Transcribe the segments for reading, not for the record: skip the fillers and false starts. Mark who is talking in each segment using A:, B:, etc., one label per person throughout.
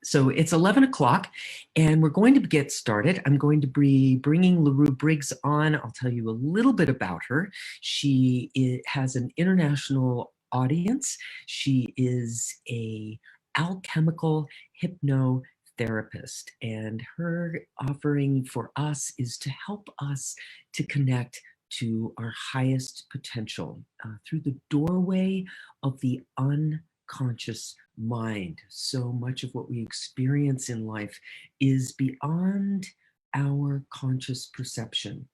A: So it's 11 o'clock and we're going to get started. I'm going to be bringing LaRue Briggs on. I'll tell you a little bit about her. She has an international audience. She is a alchemical hypnotherapist, and her offering for us is to help us to connect to our highest potential through the doorway of the unconscious mind. So much of what we experience in life is beyond our conscious perception.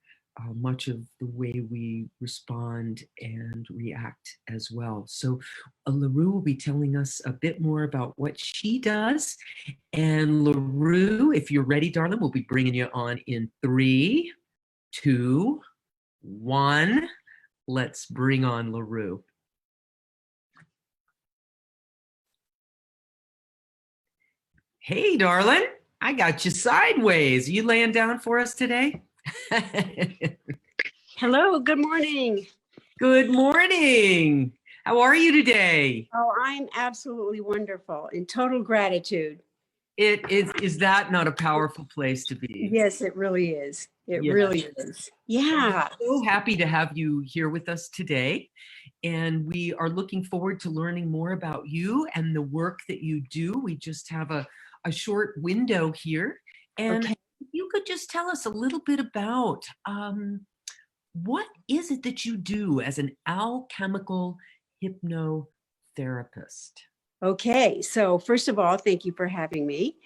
A: Much of the way we respond and react as well. So LaRue will be telling us a bit more about what she does. And LaRue, if you're ready, darling, we'll be bringing you on in 3, 2, 1. Let's bring on LaRue. Hey, darling, I got you sideways. You laying down for us today?
B: Hello, good morning.
A: Good morning. How are you today?
B: Oh, I'm absolutely wonderful. In total gratitude.
A: Is that not a powerful place to be?
B: Yes, it really is. It
A: Yes.
B: really is. Yeah.
A: I'm so happy to have you here with us today. And we are looking forward to learning more about you and the work that you do. We just have a short window here. And
B: Okay.
A: if you could just tell us a little bit about what is it that you do as an alchemical hypnotherapist?
B: Okay. So first of all, thank you for having me.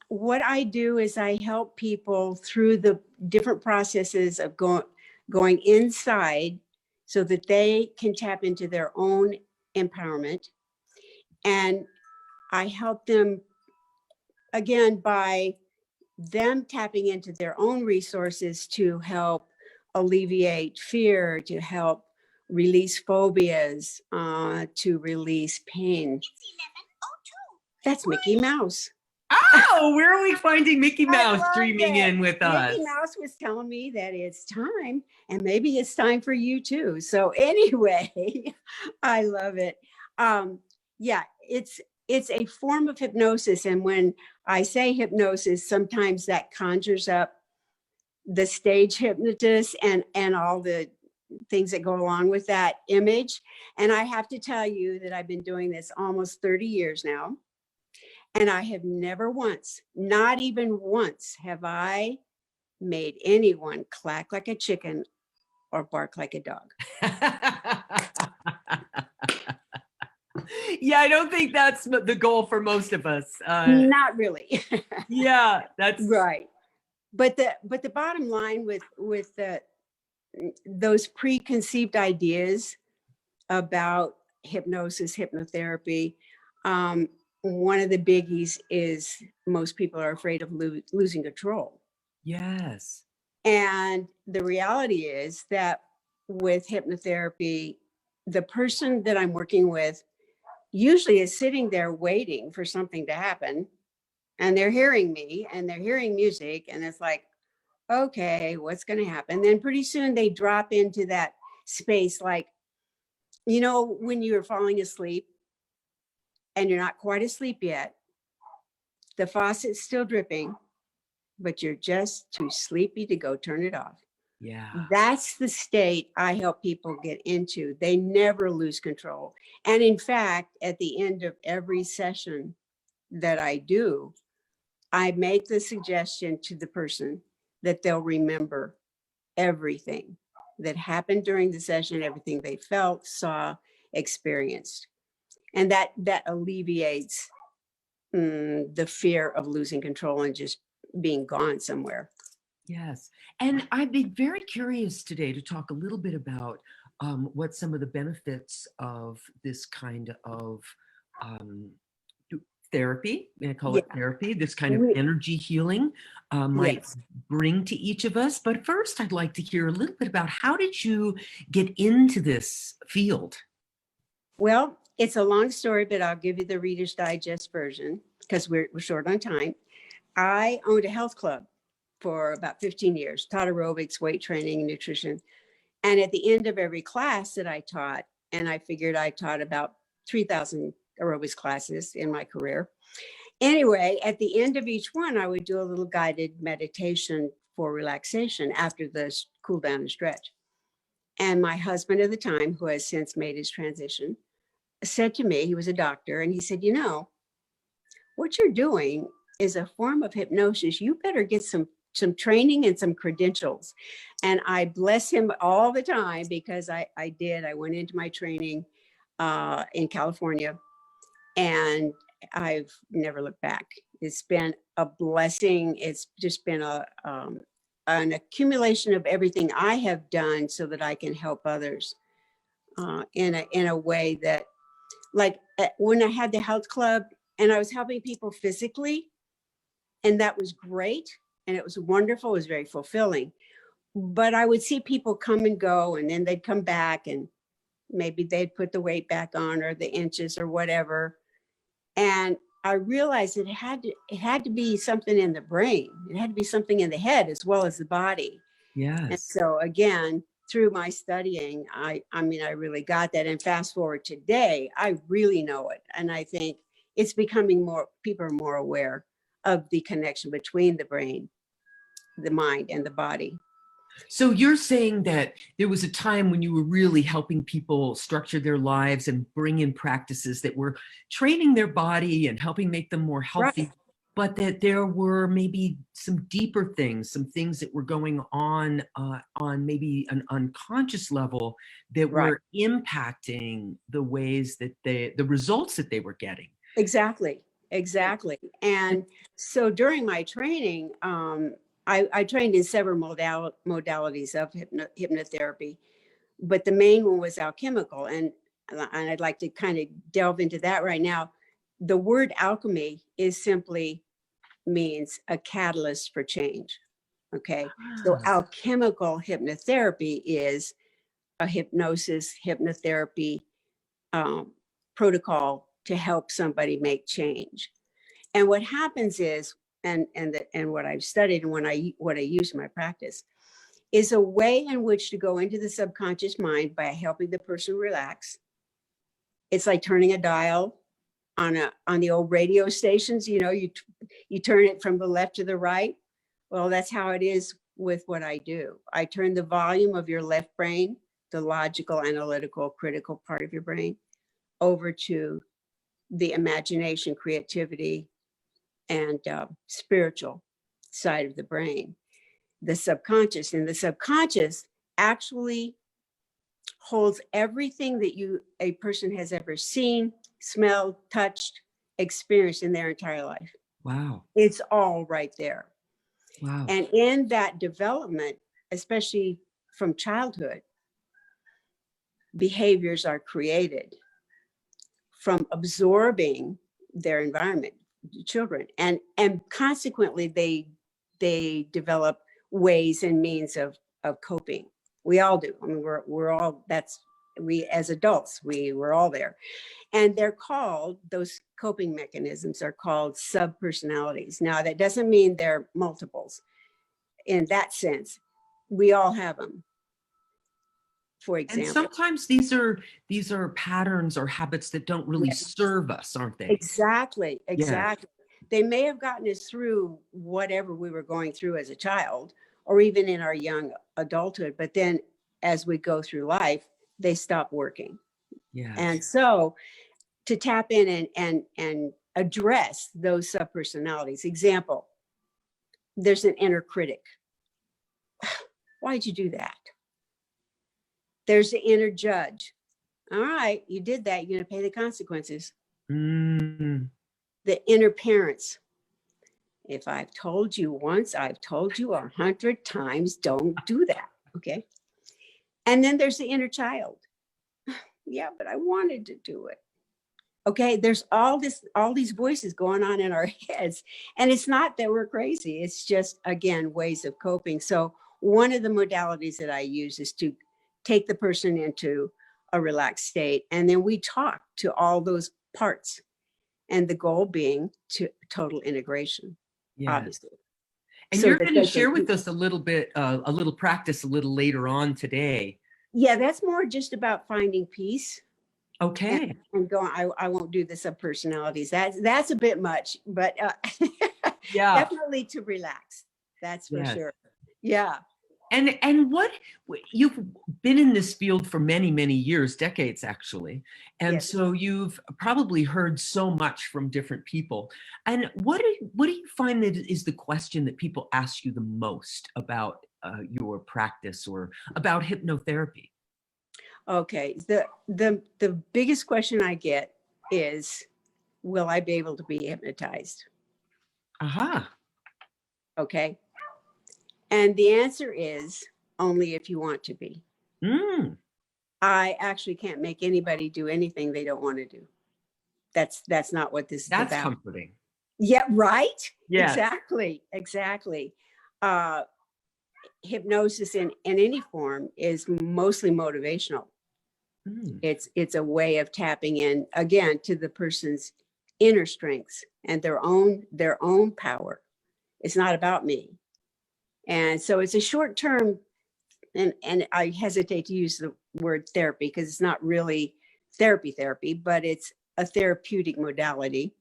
B: What I do is I help people through the different processes of going inside so that they can tap into their own empowerment. And I help them again by them tapping into their own resources to help alleviate fear, to help release phobias, to release pain. That's Mickey Mouse.
A: Oh, where are we finding Mickey Mouse streaming in with us?
B: Mickey Mouse was telling me that it's time, and maybe it's time for you too. So anyway, I love it. Yeah, it's a form of hypnosis. And when I say hypnosis, sometimes that conjures up the stage hypnotist and all the things that go along with that image. And I have to tell you that I've been doing this almost 30 years now. And I have never once, not even once, have I made anyone clack like a chicken or bark like a dog.
A: Yeah, I don't think that's the goal for most of us.
B: Not really.
A: Yeah, that's
B: right. But the bottom line with those preconceived ideas about hypnosis, hypnotherapy, one of the biggies is most people are afraid of losing control.
A: Yes.
B: And the reality is that with hypnotherapy, the person that I'm working with usually is sitting there waiting for something to happen. And they're hearing me and they're hearing music. And it's like, okay, what's going to happen? Then pretty soon they drop into that space like, you know, when you're falling asleep and you're not quite asleep yet, the faucet's still dripping, but you're just too sleepy to go turn it off.
A: Yeah.
B: That's the state I help people get into. They never lose control. And in fact, at the end of every session that I do, I make the suggestion to the person that they'll remember everything that happened during the session, everything they felt, saw, experienced. And that alleviates the fear of losing control and just being gone somewhere.
A: Yes. And I'd be very curious today to talk a little bit about what some of the benefits of this kind of therapy, I call it therapy, this kind of energy healing might bring to each of us. But first, I'd like to hear a little bit about how did you get into this field?
B: Well, it's a long story, but I'll give you the Reader's Digest version because we're short on time. I owned a health club for about 15 years, taught aerobics, weight training, nutrition. And at the end of every class that I taught, and I figured I taught about 3,000 aerobics classes in my career, Anyway, at the end of each one, I would do a little guided meditation for relaxation after the cool down and stretch. And my husband at the time, who has since made his transition, said to me, he was a doctor, and he said, you know, what you're doing is a form of hypnosis. You better get some training and some credentials. And I bless him all the time because I did. I went into my training in California, and I've never looked back. It's been a blessing. It's just been an accumulation of everything I have done so that I can help others in a way that, like when I had the health club and I was helping people physically, and that was great. And it was wonderful. It was very fulfilling. But I would see people come and go, and then they'd come back, and maybe they'd put the weight back on or the inches or whatever. And I realized it had to be something in the brain. It had to be something in the head as well as the body.
A: Yes.
B: And so again, through my studying, I mean, I really got that. And fast forward today, I really know it. And I think it's becoming more, people are more aware of the connection between the brain, the mind, and the body.
A: So you're saying that there was a time when you were really helping people structure their lives and bring in practices that were training their body and helping make them more healthy, right, but that there were maybe some deeper things, some things that were going on maybe an unconscious level that
B: right, were
A: impacting the ways that the results that they were getting.
B: Exactly. And so during my training, I trained in several modalities of hypnotherapy, but the main one was alchemical. And I'd like to kind of delve into that right now. The word alchemy simply means a catalyst for change. Okay. So alchemical hypnotherapy is a hypnotherapy protocol to help somebody make change. And what happens is, and what I've studied and what I use in my practice is a way in which to go into the subconscious mind by helping the person relax. It's like turning a dial on the old radio stations. You know, you turn it from the left to the right. Well, that's how it is with what I do. I turn the volume of your left brain, the logical, analytical, critical part of your brain, over to the imagination, creativity, and spiritual side of the brain, the subconscious. And the subconscious actually holds everything that a person has ever seen, smelled, touched, experienced in their entire life.
A: Wow.
B: It's all right there.
A: Wow.
B: And in that development, especially from childhood, behaviors are created from absorbing their environment, children, and consequently they develop ways and means of coping. We all do. I mean, we're all, we as adults, we're all there. And they're called, those coping mechanisms are called subpersonalities. Now, that doesn't mean they're multiples. In that sense, we all have them. For example.
A: And sometimes these are patterns or habits that don't really serve us, aren't they?
B: Exactly.
A: Yeah.
B: They may have gotten us through whatever we were going through as a child, or even in our young adulthood. But then as we go through life, they stop working.
A: Yeah.
B: And so to tap in and address those subpersonalities. Example, there's an inner critic. Why'd you do that? There's the inner judge. All right, you did that, you're going to pay the consequences.
A: Mm.
B: The inner parents. If I've told you once, I've told you 100 times, don't do that. Okay. And then there's the inner child. Yeah, but I wanted to do it. Okay. There's all these voices going on in our heads. And it's not that we're crazy. It's just, again, ways of coping. So one of the modalities that I use is to take the person into a relaxed state. And then we talk to all those parts. And the goal being to total integration, obviously.
A: And so you're going to share with us a little bit, a little practice a little later on today.
B: Yeah, that's more just about finding peace.
A: Okay.
B: and go, I won't do the subpersonalities. That's a bit much, but
A: Yeah.
B: definitely to relax. That's for
A: Yes.
B: sure. Yeah.
A: And what you've been in this field for many, many years, decades actually. And
B: Yes.
A: so you've probably heard so much from different people. And what do you find that is the question that people ask you the most about your practice or about hypnotherapy?
B: Okay. The biggest question I get is, will I be able to be hypnotized?
A: Aha.
B: Okay. And the answer is only if you want to be.
A: Mm,
B: I actually can't make anybody do anything they don't want to do. That's not what this is
A: that's
B: about.
A: comforting.
B: Yeah, right?
A: Yes.
B: Exactly. Uh, hypnosis in any form is mostly motivational.
A: Mm,
B: It's a way of tapping in again to the person's inner strengths and their own power. It's not about me. And so it's a short term, and I hesitate to use the word therapy because it's not really therapy, but it's a therapeutic modality.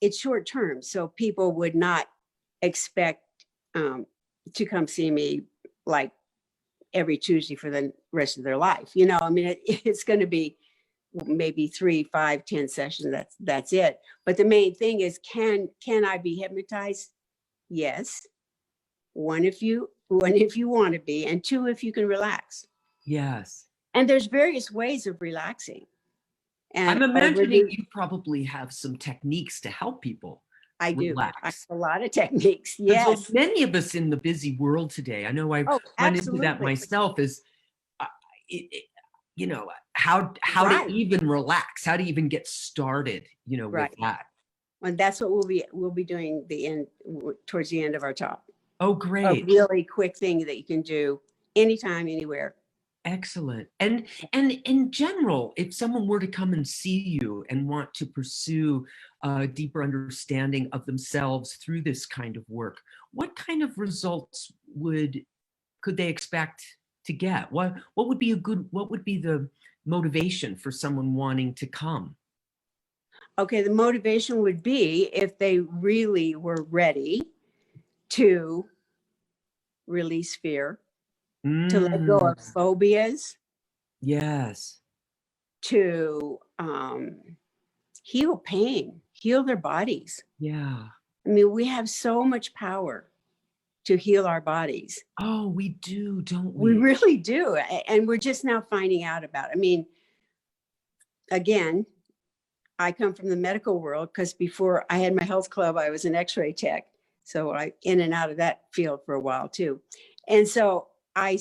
B: It's short term, so people would not expect to come see me like every Tuesday for the rest of their life. You know, I mean, it's going to be maybe 3, 5, 10 sessions. That's it. But the main thing is, can I be hypnotized? Yes. One, if you want to be, and two, if you can relax.
A: yes.
B: And there's various ways of relaxing. And
A: I'm imagining you probably have some techniques to help people
B: I do. I have
A: relax.
B: a lot of techniques.
A: Because
B: Yes.
A: so many of us in the busy world today, I know I've
B: Oh,
A: run into that
B: absolutely.
A: myself, is, uh, you know, how
B: Right.
A: to even relax, how to even get started, you know, with
B: Right.
A: that.
B: And that's what we'll be doing towards the end of our talk.
A: Oh,
B: A
A: great.
B: really quick thing that you can do anytime, anywhere.
A: Excellent. And in general, if someone were to come and see you and want to pursue a deeper understanding of themselves through this kind of work, what kind of results could they expect to get? What would be what would be the motivation for someone wanting to come?
B: Okay, the motivation would be if they really were ready to release fear, to let go
A: Mm,
B: of phobias,
A: yes.
B: to heal pain, heal their bodies.
A: Yeah.
B: I mean, we have so much power to heal our bodies.
A: Oh, we do, don't
B: We
A: we?
B: really do. And we're just now finding out about it. I mean, again, I come from the medical world because before I had my health club, I was an x-ray tech. So I in and out of that field for a while too. And so I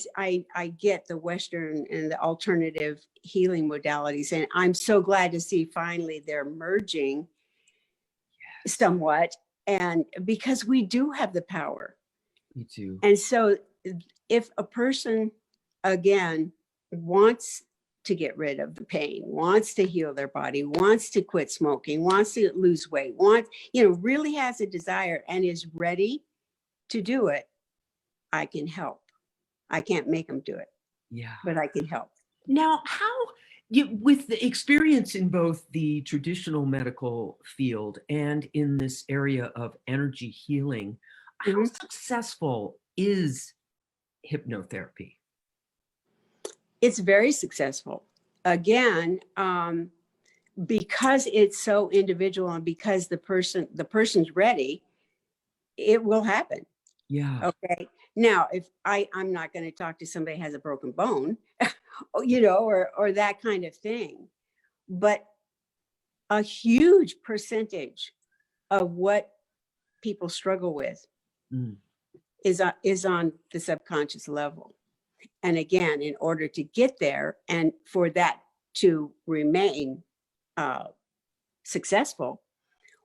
B: get the Western and the alternative healing modalities. And I'm so glad to see finally they're merging somewhat. And because we do have the power.
A: Me too.
B: And so if a person, again, wants to get rid of the pain, wants to heal their body, wants to quit smoking, wants to lose weight, really has a desire and is ready to do it, I can help. I can't make them do it,
A: Yeah.
B: but I can help.
A: Now, with the experience in both the traditional medical field and in this area of energy healing, how
B: Mhm.
A: successful is hypnotherapy?
B: It's very successful. Again, because it's so individual and because the person's ready, it will happen.
A: Yeah.
B: Okay. Now, if I'm not going to talk to somebody who has a broken bone, or that kind of thing, but a huge percentage of what people struggle with
A: Mm.
B: is on the subconscious level. And again, in order to get there and for that to remain successful,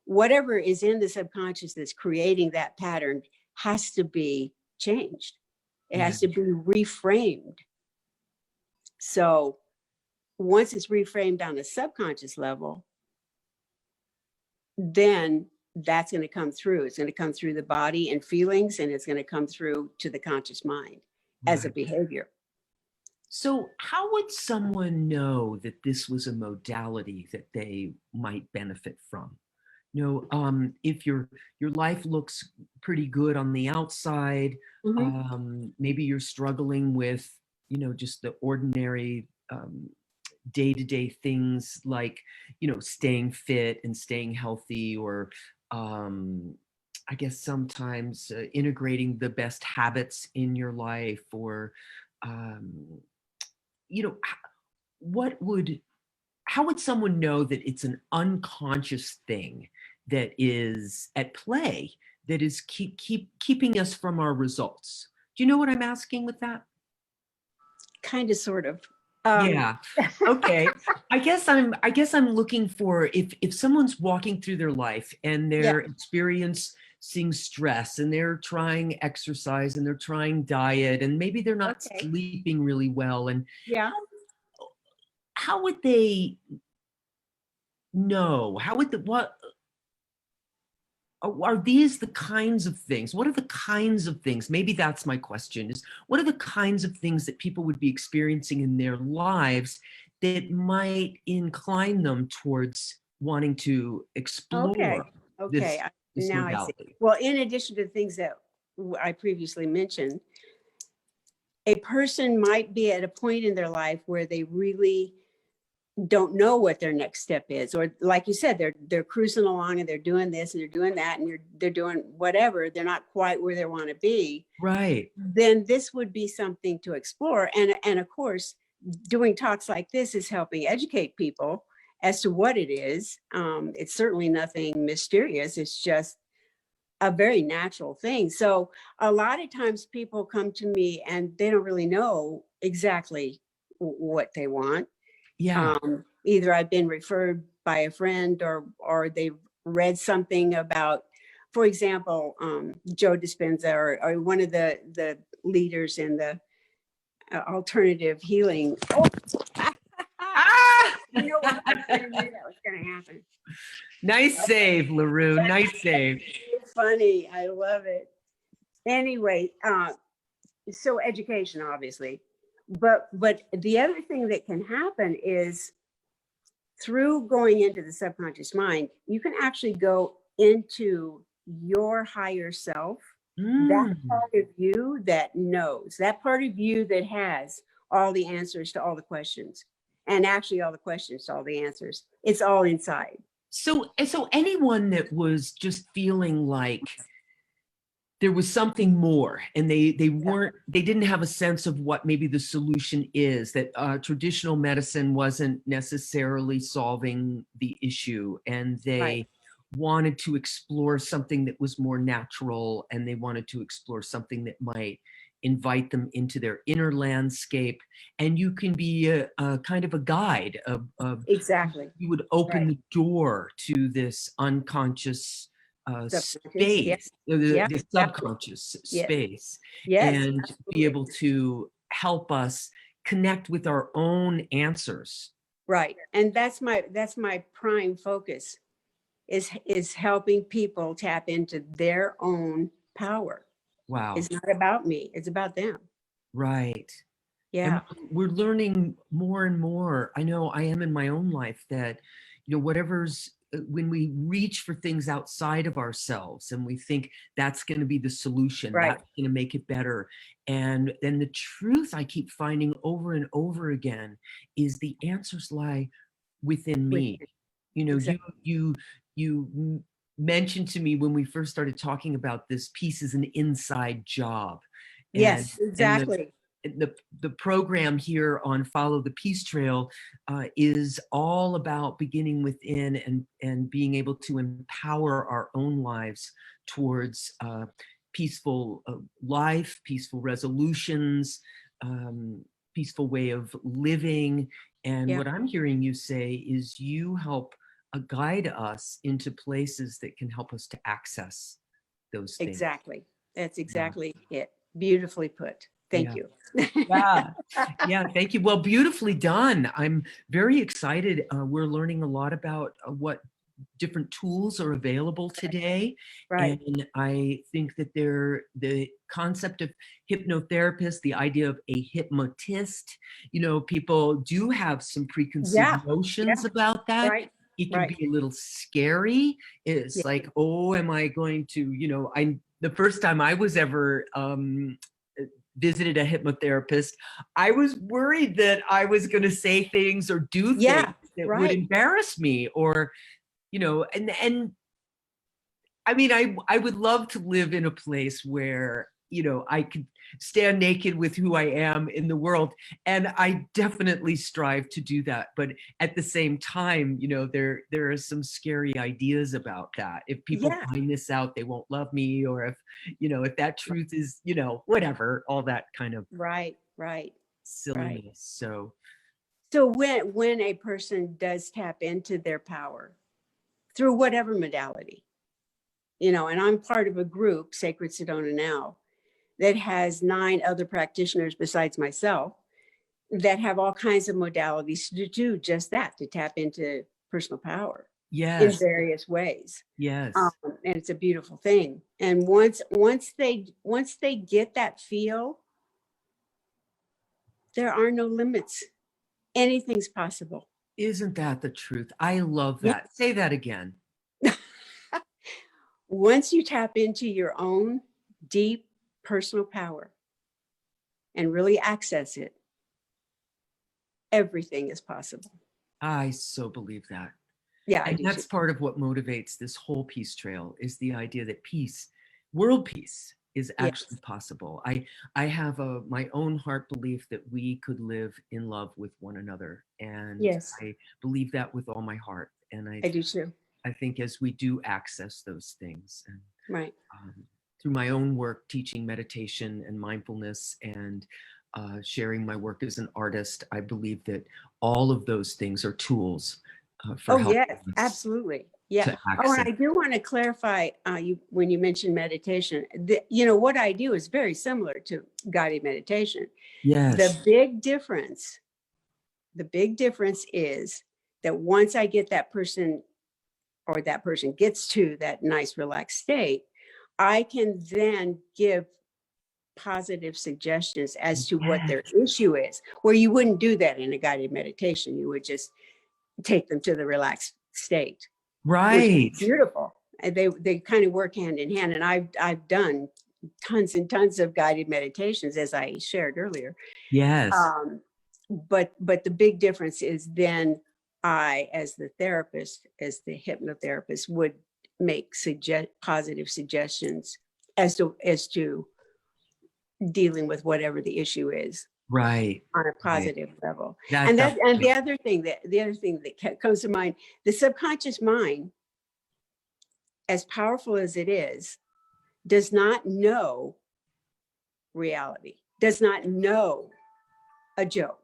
B: whatever is in the subconscious that's creating that pattern has to be changed. It has to be reframed. So once it's reframed on a subconscious level, then that's going to come through. It's going to come through the body and feelings, and it's going to come through to the conscious mind as a
A: Right.
B: behavior.
A: So how would someone know that this was a modality that they might benefit from? If your life looks pretty good on the outside,
B: Mhm.
A: maybe you're struggling with, just the ordinary day-to-day things like, staying fit and staying healthy, or um, I guess sometimes integrating the best habits in your life, or um, you know, h- what would how would someone know that it's an unconscious thing that is at play, that is keeping us from our results? Do you know what I'm asking with that?
B: Kind of, sort of. Um,
A: Yeah. Okay. I guess I'm looking for, if someone's walking through their life and
B: yeah.
A: they're experiencing stress, and they're trying exercise, and they're trying diet, and maybe they're not
B: Okay.
A: sleeping really well, and
B: Yeah.
A: how would they know? How would the what are these the kinds of things? What are the kinds of things? Maybe that's my question, is what are the kinds of things that people would be experiencing in their lives that might incline them towards wanting to
B: Okay.
A: explore
B: Okay.
A: this this
B: Now I see.
A: modality?
B: Well, in addition to the things that I previously mentioned, a person might be at a point in their life where they really don't know what their next step is, or like you said, they're cruising along and they're doing this and they're doing that, and they're doing whatever. They're not quite where they want to be.
A: Right.
B: Then this would be something to explore. And of course, doing talks like this is helping educate people as to what it is. It's certainly nothing mysterious. It's just a very natural thing. So a lot of times people come to me and they don't really know exactly what they want.
A: Yeah.
B: Either I've been referred by a friend, or they've read something about, for example, Joe Dispenza, or one of the leaders in the alternative healing. Oh,
A: Ah!
B: you know what? I knew that was going to happen.
A: Nice save, LaRue. Nice save.
B: It's funny. I love it. Anyway, so education, obviously, but the other thing that can happen is, through going into the subconscious mind, you can actually go into your higher self, that
A: Mm.
B: part of you that knows, that part of you that has all the answers to all the questions, and actually all the questions to all the answers. It's all inside.
A: So anyone that was just feeling like there was something more, and they didn't have a sense of what maybe the solution is, that traditional medicine wasn't necessarily solving the issue, and
B: Right.
A: they wanted to explore something that was more natural, and they wanted to explore something that might invite them into their inner landscape. And you can be a kind of a guide of
B: Exactly.
A: you would open
B: Right.
A: the door to this unconscious
B: Subconscious. Yeah.
A: space,
B: Yeah.
A: the
B: Absolutely.
A: subconscious
B: Yes.
A: space,
B: Yes.
A: and be
B: Absolutely.
A: able to help us connect with our own answers.
B: Right. And that's my prime focus, is helping people tap into their own power.
A: Wow.
B: It's not about me, it's about them.
A: Right. And
B: Yeah.
A: we're learning more and more. I know I am in my own life that, whatever's when we reach for things outside of ourselves and we think that's going to be the solution,
B: Right.
A: that's going to make it better. And then the truth I keep finding over and over again is the answers lie within
B: With
A: me. You know, you
B: exactly.
A: you you mentioned to me when we first started talking about this piece is an inside job. And
B: Yes,
A: and
B: exactly.
A: the program here on Follow the Peace Trail is all about beginning within, and being able to empower our own lives towards peaceful life, peaceful resolutions, um, peaceful way of living. And
B: Yeah,
A: what I'm hearing you say is you help guide us into places that can help us to access those things.
B: exactly. That's
A: Yeah.
B: exactly it. Beautifully put. Thank
A: Yeah.
B: you.
A: Yeah. Yeah. Thank you. Well, beautifully done. I'm very excited. We're learning a lot about what different tools are available today.
B: Right.
A: And I think that the concept of hypnotherapist, the idea of a hypnotist, people do have some preconceived
B: Yeah.
A: notions
B: Yeah.
A: about that.
B: Right.
A: It can
B: Right.
A: be a little scary. It's
B: Yeah.
A: like, oh, am I going to, the first time I was ever visited a hypnotherapist, I was worried that I was going to say things or do things
B: Yeah.
A: that would
B: Right.
A: embarrass me, or and I mean, I would love to live in a place where I could stand naked with who I am in the world, and I definitely strive to do that. But at the same time, there are some scary ideas about that. If people
B: Yeah.
A: find this out, they won't love me, or if that truth is whatever, all that kind of
B: Right. Right. Right.
A: silliness. So
B: So when a person does tap into their power through whatever modality, and I'm part of a group, Sacred Sedona Now, that has 9 other practitioners besides myself that have all kinds of modalities to do just that, to tap into personal power in
A: yes,
B: various ways.
A: yes.
B: And it's a beautiful thing. And once they get that feel, there are no limits. Anything's possible.
A: Isn't that the truth? I love
B: Yeah.
A: that. Say that again.
B: Once you tap into your own deep personal power and really access it, everything is possible.
A: I so believe that.
B: Yeah, I
A: And
B: do
A: that's
B: too.
A: part of what motivates this whole peace trail, is the idea that peace, world peace, is
B: Yes.
A: actually possible. I have my own heart belief that we could live in love with one another. And
B: Yes,
A: I believe that with all my heart. And
B: I do too.
A: I think as we do access those things, and
B: Right.
A: through my own work, teaching meditation and mindfulness, and sharing my work as an artist, I believe that all of those things are tools for
B: Oh,
A: helping
B: yes,
A: us
B: absolutely. Yeah.
A: to
B: Oh, and
A: access.
B: I do want to clarify, when you mentioned meditation, what I do is very similar to guided meditation.
A: Yes.
B: The big difference is that once I get that person, or that person gets to that nice relaxed state, I can then give positive suggestions as to what their issue is, where you wouldn't do that in a guided meditation. You would just take them to the relaxed state, which
A: Right.
B: is beautiful. And they kind of work hand in hand. And I've done tons and tons of guided meditations, as I shared earlier.
A: Yes.
B: But the big difference is then I, as the therapist, as the hypnotherapist, would make positive suggestions as to dealing with whatever the issue is,
A: Right.
B: on a positive level.
A: That's
B: And the other thing that comes to mind, the subconscious mind, as powerful as it is, does not know reality, does not know a joke,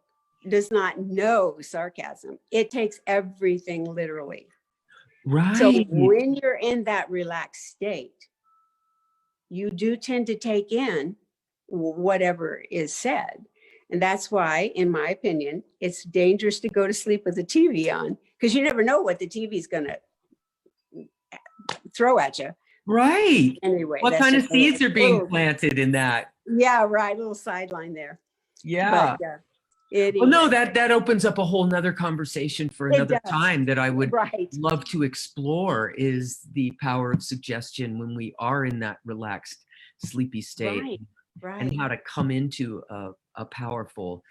B: does not know sarcasm. It takes everything literally.
A: right.
B: So when you're in that relaxed state, you do tend to take in whatever is said. And that's why, in my opinion, it's dangerous to go to sleep with the TV on, because you never know what the TV is going to throw at you.
A: Right.
B: Anyway,
A: What kind of seeds are being planted in that?
B: Yeah, right. A little sideline there.
A: Yeah.
B: But anyway.
A: Well, no, that opens up a whole nother conversation for another time that I would
B: Right.
A: love to explore, is the power of suggestion when we are in that relaxed, sleepy state.
B: Right. Right.
A: And how to come into a powerful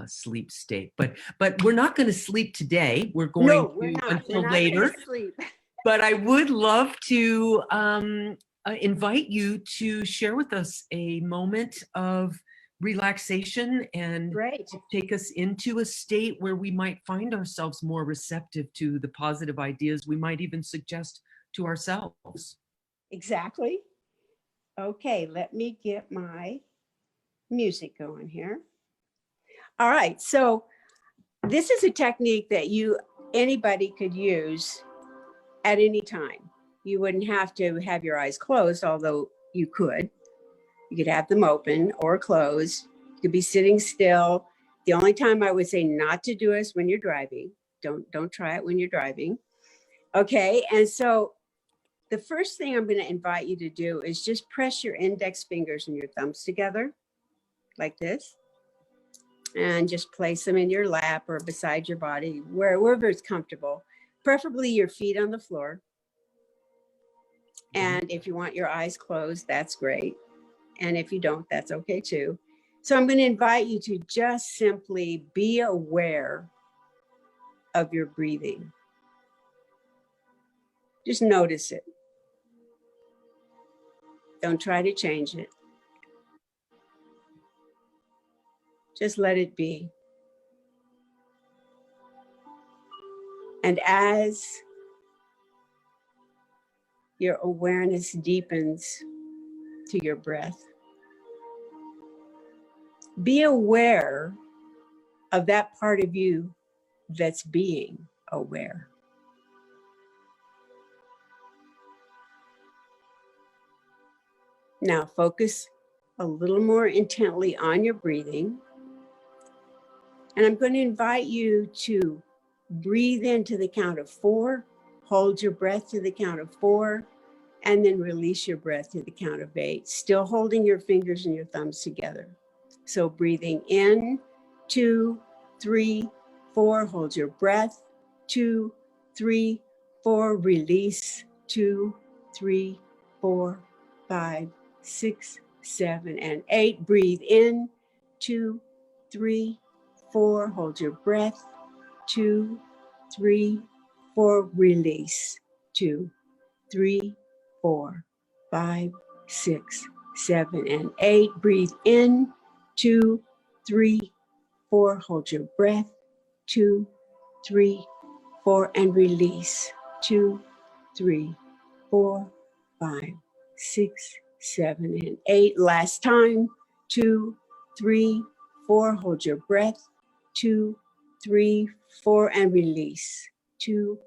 A: sleep state. But we're not going to sleep today. We're going until later. But I would love to invite you to share with us a moment of relaxation and take us into a state where we might find ourselves more receptive to the positive ideas we might even suggest to ourselves.
B: Exactly. Okay, let me get my music going here. All right, so this is a technique that anybody could use at any time. You wouldn't have to have your eyes closed, although you could. You could have them open or closed. You could be sitting still. The only time I would say not to do is when you're driving. Don't try it when you're driving. Okay. And so the first thing I'm going to invite you to do is just press your index fingers and your thumbs together like this. And just place them in your lap or beside your body, wherever it's comfortable, preferably your feet on the floor. And if you want your eyes closed, that's great. And if you don't, that's okay too. So I'm going to invite you to just simply be aware of your breathing. Just notice it. Don't try to change it. Just let it be. And as your awareness deepens to your breath, be aware of that part of you that's being aware. Now focus a little more intently on your breathing. And I'm going to invite you to breathe into the count of 4, hold your breath to the count of 4, and then release your breath to the count of 8, still holding your fingers and your thumbs together. So breathing in, 2, 3, 4, hold your breath, 2, 3, 4, release, 2, 3, 4, 5, 6, 7, and 8. Breathe in, 2, 3, 4, hold your breath, 2, 3, 4, release, 2, 3, 4, 5, 6, 7, and 8. Breathe in, 2, 3, 4, hold your breath, 2, 3, 4, and release, 2, 3, 4, 5, 6, 7, and 8. Last time, 2, 3, 4, hold your breath, 2, 3, 4, and release, 2,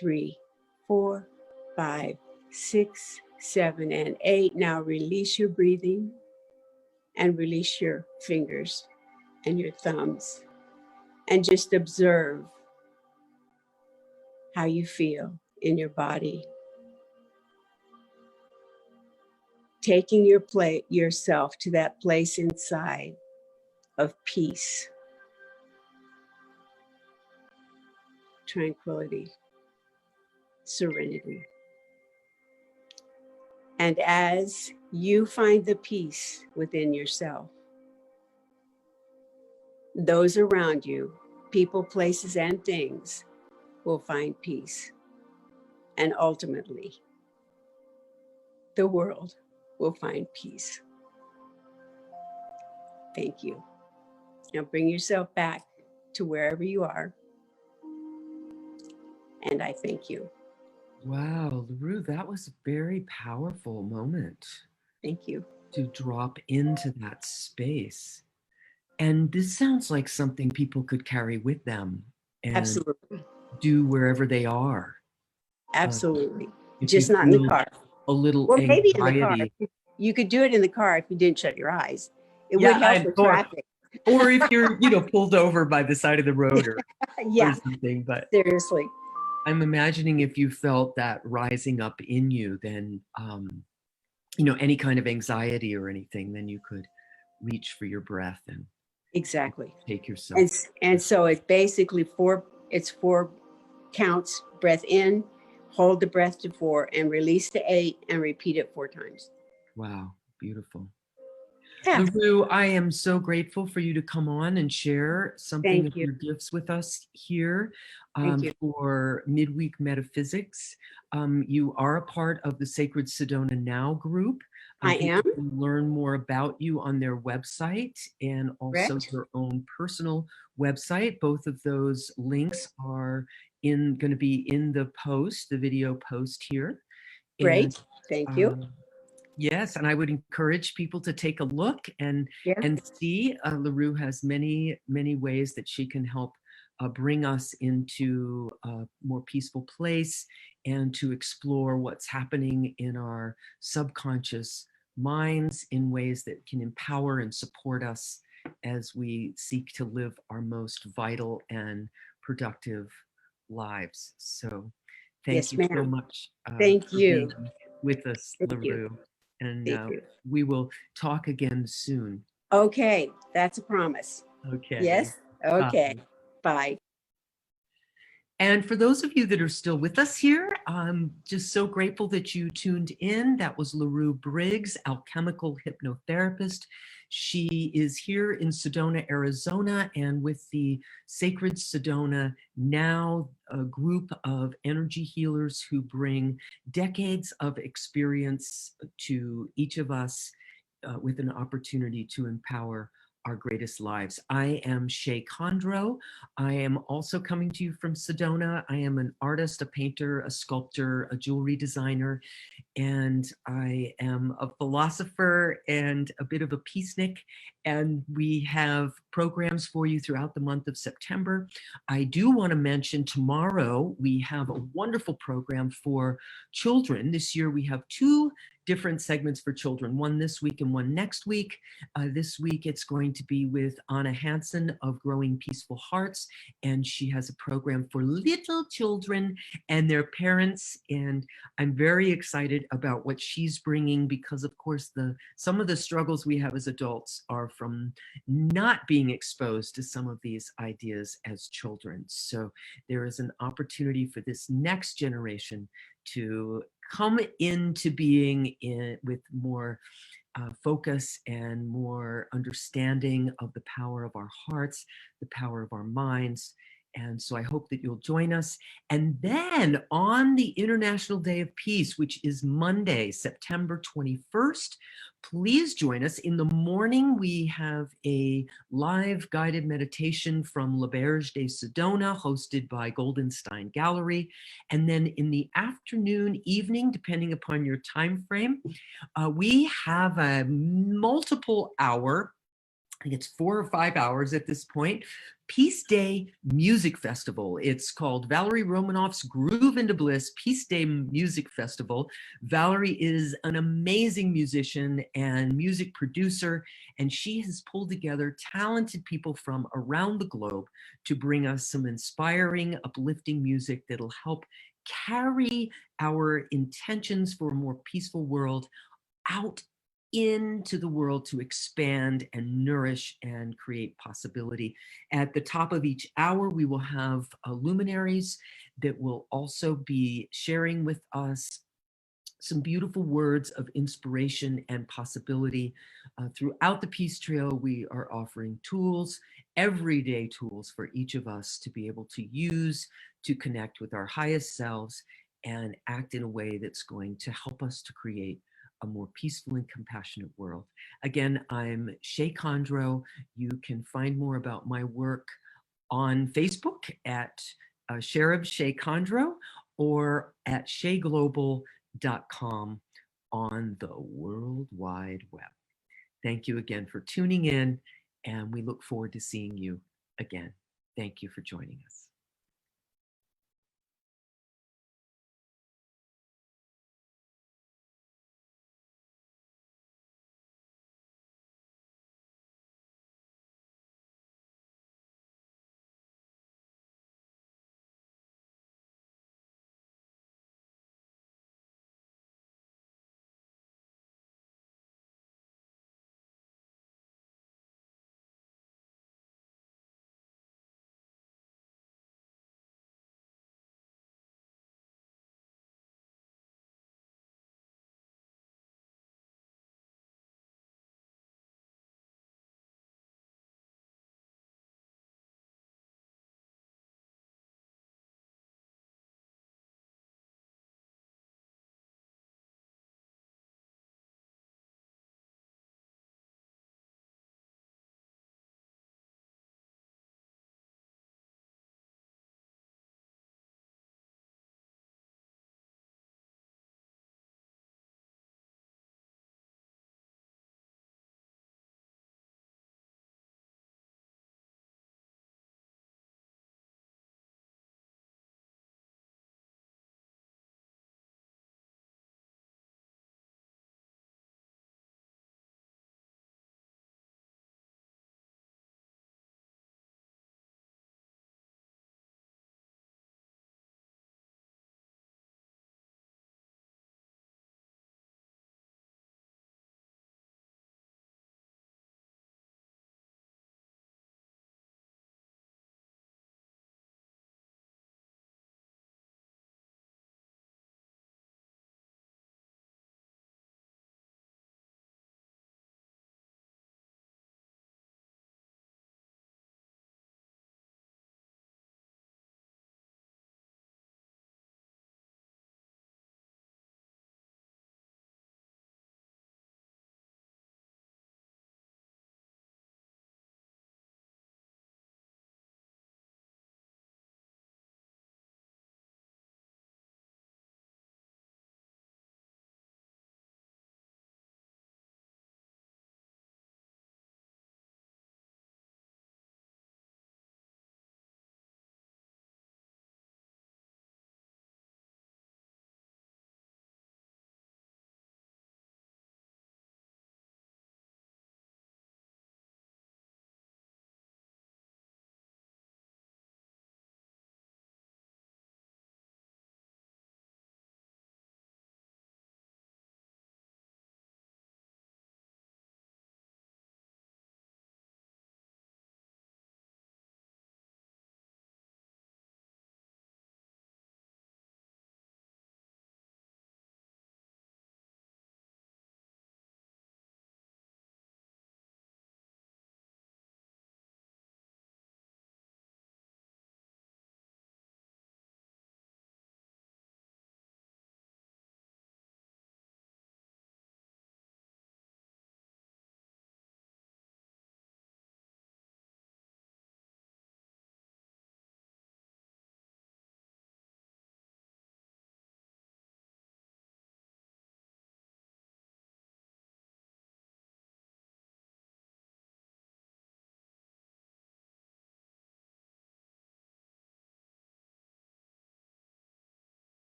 B: 3, 4, 5, 6, 7, and 8. Now release your breathing and release your fingers and your thumbs and just observe how you feel in your body. Taking yourself to that place inside of peace, tranquility, serenity. And as you find the peace within yourself, those around you, people, places, and things, will find peace. And ultimately, the world will find peace. Thank you. Now bring yourself back to wherever you are. And I thank you.
A: Wow, LaRue, that was a very powerful moment.
B: Thank you.
A: To drop into that space. And this sounds like something people could carry with them and
B: Absolutely.
A: do wherever they are.
B: Absolutely.
A: If
B: Just
A: you
B: not in the
A: feel
B: car.
A: a little
B: Well, maybe in the
A: anxiety.
B: car. You could do it in the car if you didn't shut your eyes. It
A: Yeah,
B: would help with traffic.
A: Or if you're, pulled over by the side of the road or something. But
B: seriously.
A: I'm imagining if you felt that rising up in you, then, any kind of anxiety or anything, then you could reach for your breath and
B: exactly
A: take yourself.
B: And so it's basically 4 counts. Breath in, hold the breath to 4, and release to 8, and repeat it 4 times.
A: Wow, beautiful.
B: Yeah.
A: LaRue, I am so grateful for you to come on and share something of your gifts with us here for Midweek Metaphysics. You are a part of the Sacred Sedona Now group.
B: I am.
A: You can learn more about you on their website and also your own personal website. Both of those links are going to be in the post, the video post here.
B: Great.
A: And,
B: thank you.
A: Yes, and I would encourage people to take a look and see. LaRue has many, many ways that she can help bring us into a more peaceful place and to explore what's happening in our subconscious minds in ways that can empower and support us as we seek to live our most vital and productive lives. So Thank
B: Yes,
A: you so
B: ma'am.
A: much
B: Thank
A: for being
B: you.
A: with us,
B: Thank you.
A: LaRue. And
B: Thank you.
A: we will talk again soon.
B: Okay, that's a promise.
A: Okay.
B: Yes? Okay.
A: Bye.
B: Bye.
A: And for those of you that are still with us here, I'm just so grateful that you tuned in. That was LaRue Briggs, Alchemical Hypnotherapist. She is here in Sedona, Arizona, and with the Sacred Sedona Now, a group of energy healers who bring decades of experience to each of us with an opportunity to empower our greatest lives. I am Shey Khandro. I am also coming to you from Sedona. I am an artist, a painter, a sculptor, a jewelry designer, and I am a philosopher and a bit of a peacenik. And we have programs for you throughout the month of September. I do want to mention tomorrow we have a wonderful program for children. This year we have 2 different segments for children, one this week and one next week. This week it's going to be with Anna Hansen of Growing Peaceful Hearts, and she has a program for little children and their parents, and I'm very excited about what she's bringing because, of course, some of the struggles we have as adults are from not being exposed to some of these ideas as children. So there is an opportunity for this next generation to come into being with more focus and more understanding of the power of our hearts, the power of our minds. And so I hope that you'll join us. And then on the International Day of Peace, which is Monday, September 21st, please join us. In the morning, we have a live guided meditation from L'Auberge de Sedona, hosted by Goldenstein Gallery. And then in the afternoon, evening, depending upon your time frame, we have a multiple hour, I think it's 4 or 5 hours at this point, Peace Day Music Festival. It's called Valerie Romanoff's Groove into Bliss Peace Day Music Festival. Valerie is an amazing musician and music producer, and she has pulled together talented people from around the globe to bring us some inspiring, uplifting music that'll help carry our intentions for a more peaceful world out into the world to expand and nourish and create possibility. At the top of each hour, we will have luminaries that will also be sharing with us some beautiful words of inspiration and possibility. Throughout the Peace Trail, we are offering tools, everyday tools for each of us to be able to use to connect with our highest selves and act in a way that's going to help us to create a more peaceful and compassionate world. Again, I'm Shey Khandro. You can find more about my work on Facebook at Cherub Shey Khandro or at sheyglobal.com on the World Wide Web. Thank you again for tuning in, and we look forward to seeing you again. Thank you for joining us.